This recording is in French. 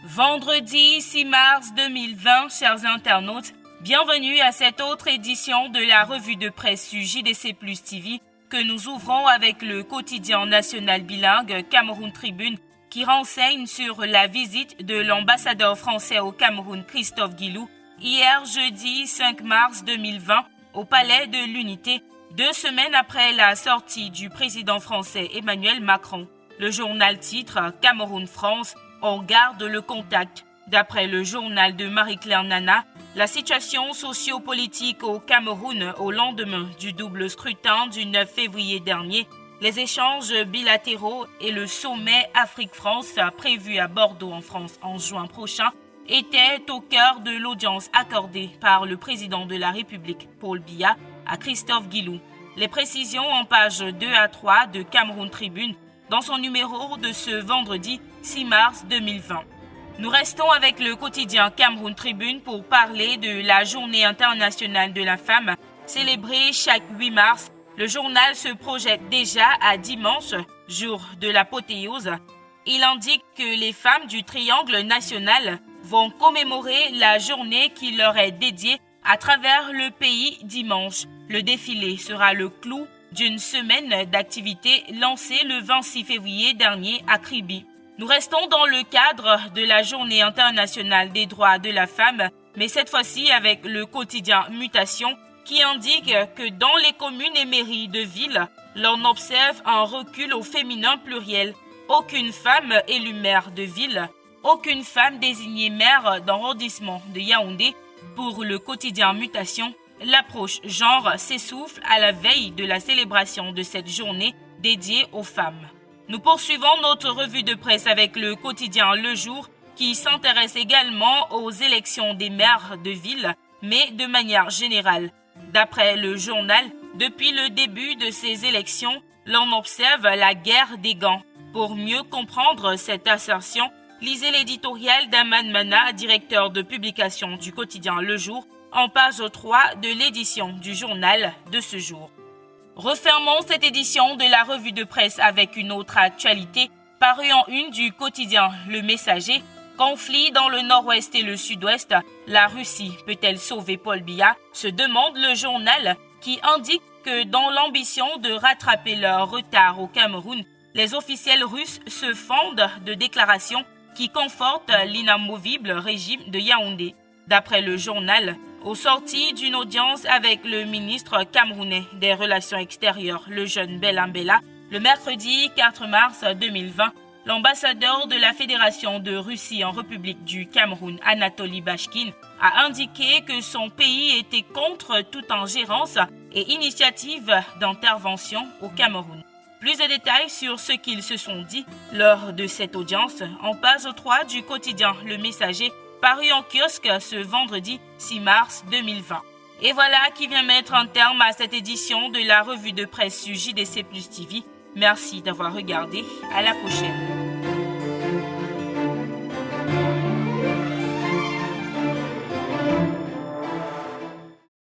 Vendredi 6 mars 2020, chers internautes, bienvenue à cette autre édition de la revue de presse du JDC Plus TV que nous ouvrons avec le quotidien national bilingue Cameroun Tribune qui renseigne sur la visite de l'ambassadeur français au Cameroun Christophe Guilou hier jeudi 5 mars 2020 au Palais de l'Unité, 2 semaines après la sortie du président français Emmanuel Macron. Le journal titre Cameroun-France, on garde le contact. D'après le journal de Marie-Claire Nana, la situation socio-politique au Cameroun au lendemain du double scrutin du 9 février dernier, les échanges bilatéraux et le sommet Afrique-France prévu à Bordeaux en France en juin prochain étaient au cœur de l'audience accordée par le président de la République, Paul Biya, à Christophe Guilou. Les précisions en pages 2 à 3 de Cameroun Tribune dans son numéro de ce vendredi 6 mars 2020. Nous restons avec le quotidien Cameroun Tribune pour parler de la Journée internationale de la femme, célébrée chaque 8 mars. Le journal se projette déjà à dimanche, jour de l'apothéose. Il indique que les femmes du triangle national vont commémorer la journée qui leur est dédiée à travers le pays dimanche. Le défilé sera le clou d'une semaine d'activité lancée le 26 février dernier à Kribi. Nous restons dans le cadre de la Journée internationale des droits de la femme, mais cette fois-ci avec le quotidien Mutation qui indique que dans les communes et mairies de ville, l'on observe un recul au féminin pluriel. Aucune femme élue maire de ville, aucune femme désignée maire d'arrondissement de Yaoundé. Pour le quotidien Mutation, l'approche genre s'essouffle à la veille de la célébration de cette journée dédiée aux femmes. Nous poursuivons notre revue de presse avec le quotidien Le Jour qui s'intéresse également aux élections des maires de ville, mais de manière générale. D'après le journal, depuis le début de ces élections, l'on observe la guerre des gants. Pour mieux comprendre cette assertion, lisez l'éditorial d'Aman Mana, directeur de publication du quotidien Le Jour, en page 3 de l'édition du journal de ce jour. Refermons cette édition de la revue de presse avec une autre actualité parue en une du quotidien Le Messager. Conflit dans le nord-ouest et le sud-ouest, la Russie peut-elle sauver Paul Biya, se demande le journal qui indique que dans l'ambition de rattraper leur retard au Cameroun, les officiels russes se fondent de déclarations qui confortent l'inamovible régime de Yaoundé. D'après le journal, au sorti d'une audience avec le ministre camerounais des Relations extérieures, le jeune Belambela, le mercredi 4 mars 2020, l'ambassadeur de la Fédération de Russie en République du Cameroun, Anatoly Bashkin, a indiqué que son pays était contre toute ingérence et initiative d'intervention au Cameroun. Plus de détails sur ce qu'ils se sont dit lors de cette audience en page 3 du quotidien Le Messager, paru en kiosque ce vendredi 6 mars 2020. Et voilà qui vient mettre un terme à cette édition de la revue de presse du JDC Plus TV. Merci d'avoir regardé. À la prochaine.